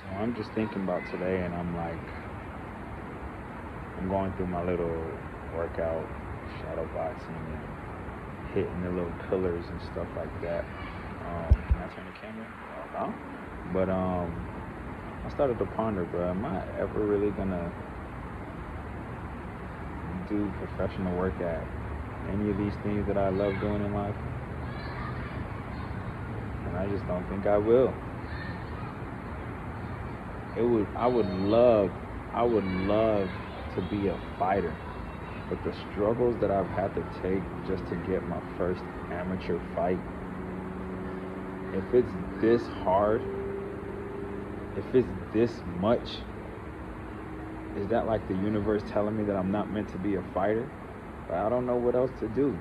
So I'm just thinking about today, and I'm like, I'm going through my little workout, shadow boxing, and hitting the little pillars and stuff like that. Can I turn the camera? No. But I started to ponder, bro. Am I ever really gonna do professional work at any of these things that I love doing in life? And I just don't think I will. I would love to be a fighter, but the struggles that I've had to take just to get my first amateur fight, if it's this hard, if it's this much, is that like the universe telling me that I'm not meant to be a fighter? But I don't know what else to do,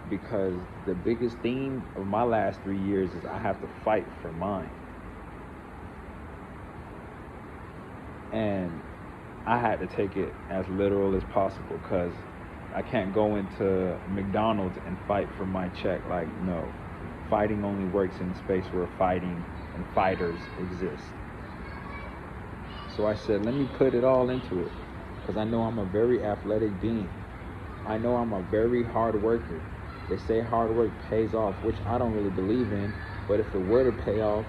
because the biggest theme of my last 3 years is I have to fight for mine. And I had to take it as literal as possible, because I can't go into McDonald's and fight for my check. Like, no. Fighting only works in a space where fighting and fighters exist. So I said, let me put it all into it, because I know I'm a very athletic being. I know I'm a very hard worker. They say hard work pays off, which I don't really believe in, but if it were to pay off,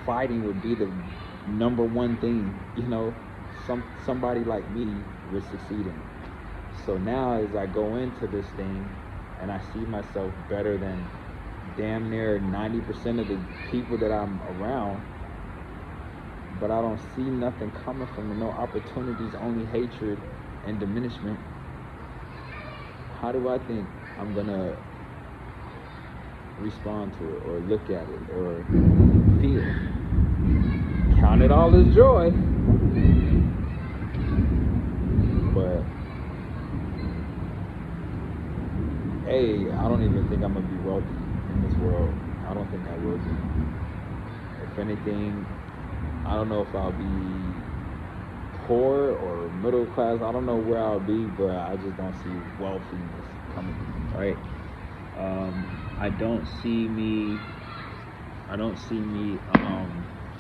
fighting would be the number one thing, somebody like me would succeed in. So now as I go into this thing and I see myself better than damn near 90% of the people that I'm around, but I don't see nothing coming from it, no opportunities, only hatred and diminishment. How do I think I'm gonna respond to it or look at it or feel? Count it all as joy, but hey, I don't even think I'm gonna be wealthy in this world. I don't think I will be. If anything, I don't know if I'll be poor or middle class. I don't know where I'll be, but I just don't see wealthiness coming, right? I don't see me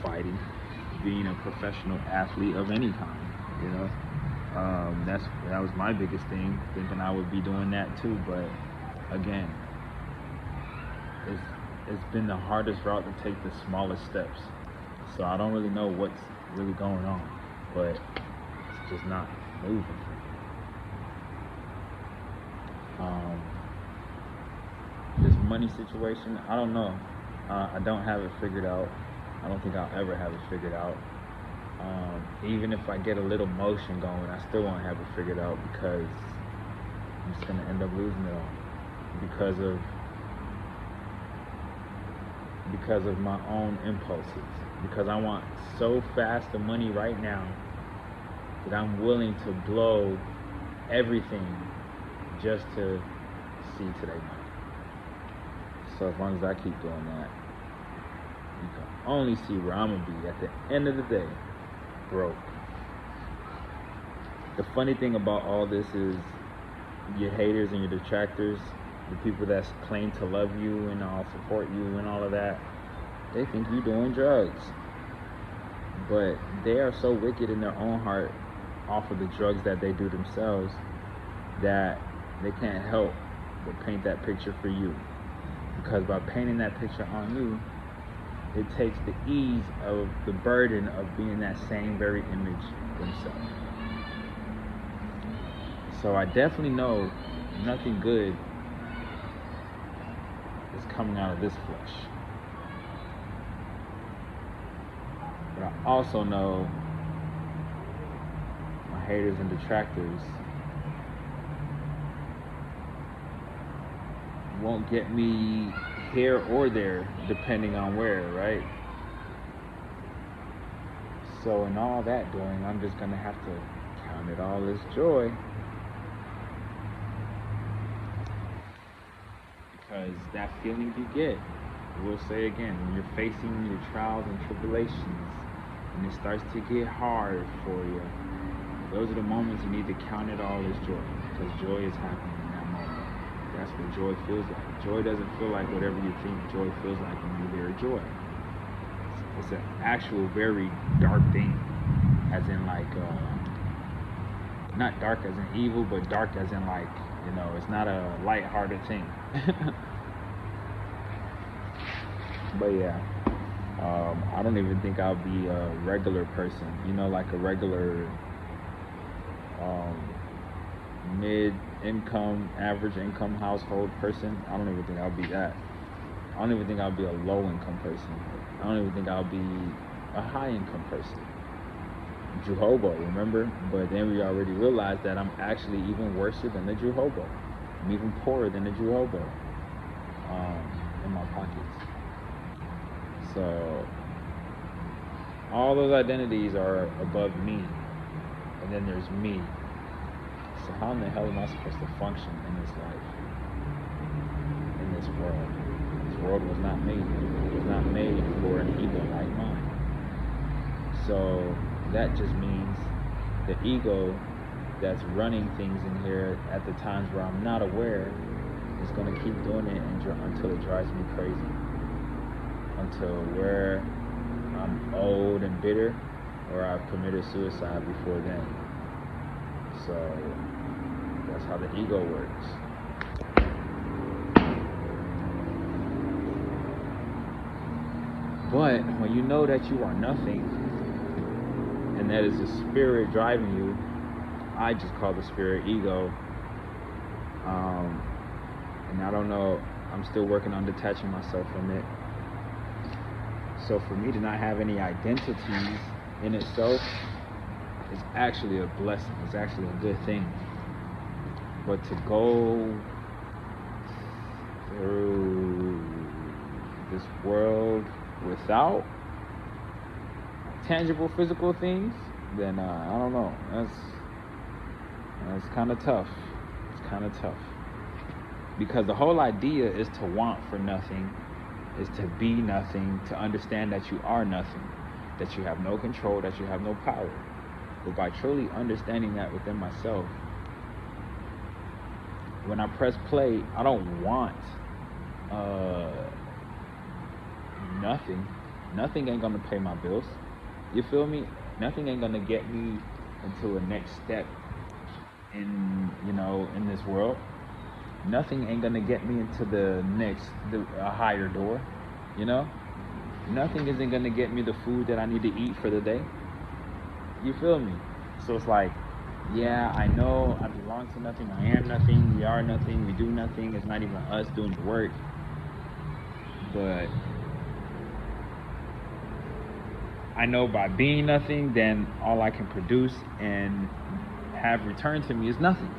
fighting, being a professional athlete of any kind. That was my biggest thing, thinking I would be doing that too. But again, it's been the hardest route to take, the smallest steps. So I don't really know what's really going on, but it's just not moving. This money situation, I don't know. I don't have it figured out. I don't think I'll ever have it figured out. Even if I get a little motion going, I still won't have it figured out, because I'm just gonna end up losing it all because of my own impulses. Because I want so fast the money right now that I'm willing to blow everything just to see today money. So as long as I keep doing that, you can only see where I'm gonna be at the end of the day, broke. The funny thing about all this is your haters and your detractors, the people that claim to love you and all support you and all of that, they think you're doing drugs. But they are so wicked in their own heart off of the drugs that they do themselves that they can't help but paint that picture for you. Because by painting that picture on you, it takes the ease of the burden of being that same very image themselves. So I definitely know nothing good is coming out of this flesh. But I also know my haters and detractors won't get me here or there, depending on where, right? So in all that doing, I'm just gonna have to count it all as joy, because that feeling you get, we'll say again, when you're facing your trials and tribulations and it starts to get hard for you, those are the moments you need to count it all as joy, because joy is happening in that moment. That's what joy feels like. Joy doesn't feel like whatever you think joy feels like when you hear joy. It's It's an actual very dark thing, as in like not dark as in evil, but dark as in like, it's not a light-hearted thing. But yeah, I don't even think I'll be a regular person, like a regular um, mid-income, average income household person. I don't even think I'll be that. I don't even think I'll be a low-income person. I don't even think I'll be a high-income person. Jehovah, remember? But then we already realized that I'm actually even worse than the Jehovah. I'm even poorer than the Jehovah in my pockets. So all those identities are above me, and then there's me. So how in the hell am I supposed to function in this life, in this world? This world was not made. It was not made for an ego like mine. So that just means the ego that's running things in here at the times where I'm not aware is going to keep doing it until it drives me crazy. Until where I'm old and bitter, or I've committed suicide before then. So that's how the ego works. But when you know that you are nothing, and that is the spirit driving you, I just call the spirit ego. And I don't know, I'm still working on detaching myself from it. So for me to not have any identities in itself is actually a blessing. It's actually a good thing. But to go through this world without tangible physical things, then I don't know. That's kind of tough. It's kind of tough. Because the whole idea is to want for nothing, is to be nothing, to understand that you are nothing, that you have no control, that you have no power. But by truly understanding that within myself, when I press play, I don't want nothing. Nothing ain't gonna pay my bills. You feel me? Nothing ain't gonna get me into a next step in this world. Nothing ain't gonna get me into a higher door. Nothing isn't gonna get me the food that I need to eat for the day. You feel me? So it's like, yeah, I know I belong to nothing. I am nothing. We are nothing. We do nothing. It's not even us doing the work. But I know by being nothing, then all I can produce and have returned to me is nothing.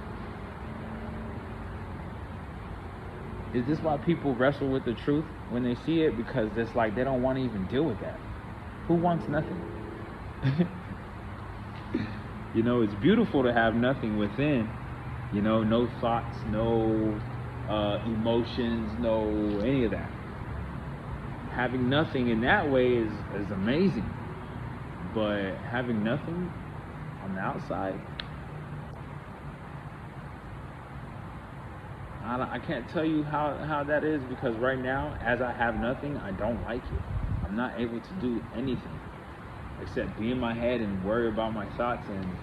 Is this why people wrestle with the truth when they see it? Because it's like they don't want to even deal with that. Who wants nothing? It's beautiful to have nothing within. No thoughts, no emotions, no any of that. Having nothing in that way is amazing. But having nothing on the outside, I can't tell you how that is, because right now, as I have nothing, I don't like it. I'm not able to do anything except be in my head and worry about my thoughts and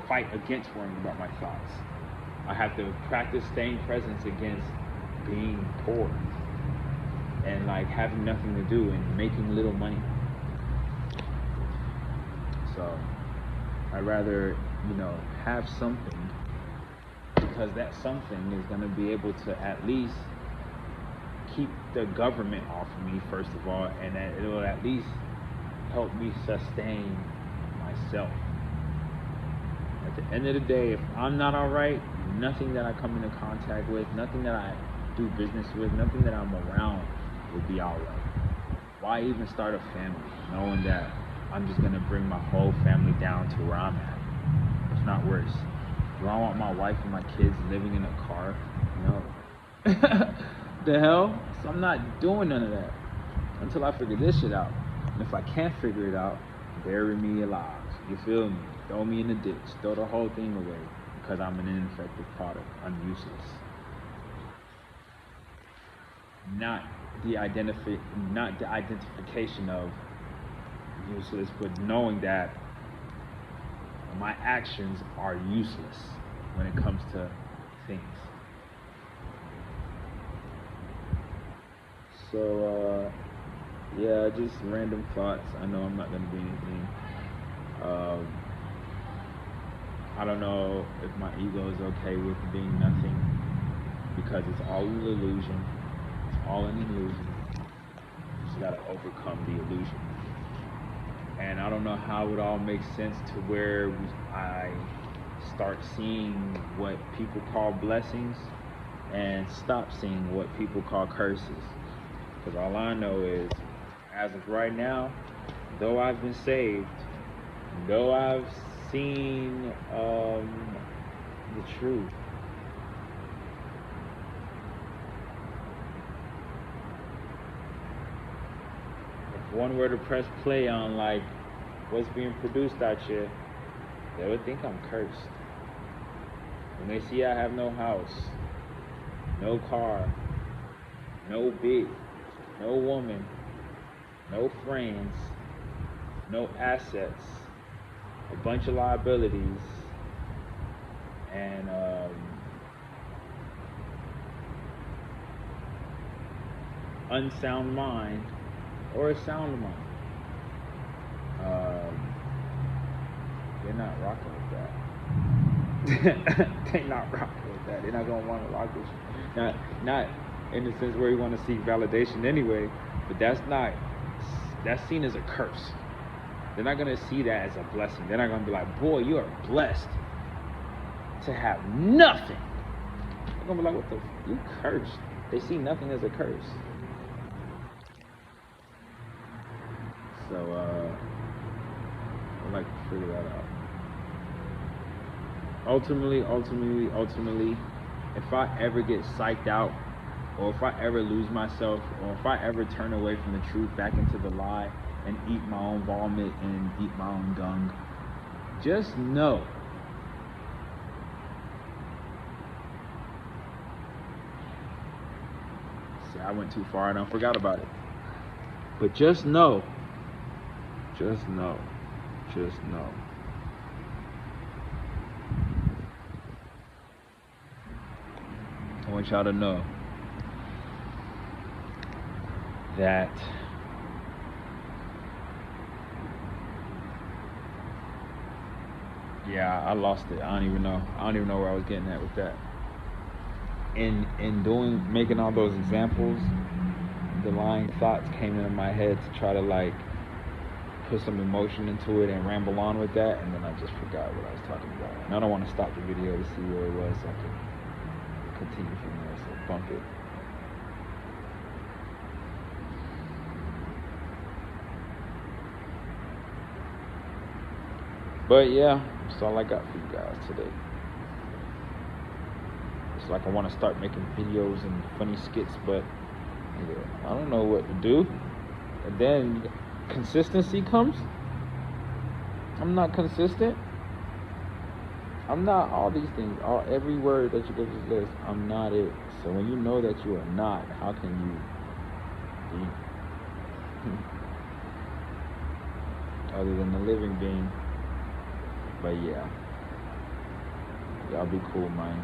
fight against worrying about my thoughts. I have to practice staying present against being poor and like having nothing to do and making little money. So I'd rather, have something, because that something is going to be able to at least keep the government off of me, first of all, and that it will at least help me sustain myself. At the end of the day, if I'm not all right, nothing that I come into contact with, nothing that I do business with, nothing that I'm around will be all right. Why even start a family knowing that I'm just going to bring my whole family down to where I'm at? If not worse. Do I want my wife and my kids living in a car? No. The hell? So I'm not doing none of that until I figure this shit out. And if I can't figure it out, bury me alive. You feel me? Throw me in the ditch. Throw the whole thing away, because I'm an ineffective product. I'm useless. Not not the identification of useless, but knowing that my actions are useless when it comes to things. So, yeah, just random thoughts. I know I'm not going to be anything. I don't know if my ego is okay with being nothing, because it's all an illusion. It's all an illusion. You just got to overcome the illusion. And I don't know how it all makes sense to where I start seeing what people call blessings and stop seeing what people call curses. Because all I know is, as of right now, though I've been saved, though I've seen the truth, if one were to press play on like what's being produced out here, they would think I'm cursed. When they see I have no house, no car, no bitch, no woman, no friends, no assets, a bunch of liabilities, and unsound mind or a sound mind, they're not rocking with that. They're not rocking with that. They're not gonna want to rock with you. Not in the sense where you want to seek validation anyway, but that's seen as a curse. They're not gonna see that as a blessing. They're not gonna be like, boy, you are blessed to have nothing. They're gonna be like, you cursed. They see nothing as a curse. So I'd like to figure that out. Ultimately, if I ever get psyched out, or if I ever lose myself, or if I ever turn away from the truth back into the lie and eat my own vomit and eat my own dung, just know I went too far and I forgot about it. But just know. I want y'all to know that I lost it. I don't even know where I was getting at with that. In making all those examples, the lying thoughts came into my head to try to like put some emotion into it and ramble on with that, and then I just forgot what I was talking about. And I don't want to stop the video to see where it was so I can continue from there, so bump it. But yeah, that's all I got for you guys today. It's like I want to start making videos and funny skits, but I don't know what to do. And then consistency comes. I'm not consistent. I'm not all these things. Every word that you go to list, I'm not it. So when you know that you are not, how can you be other than a living being? But yeah, y'all be cool, man.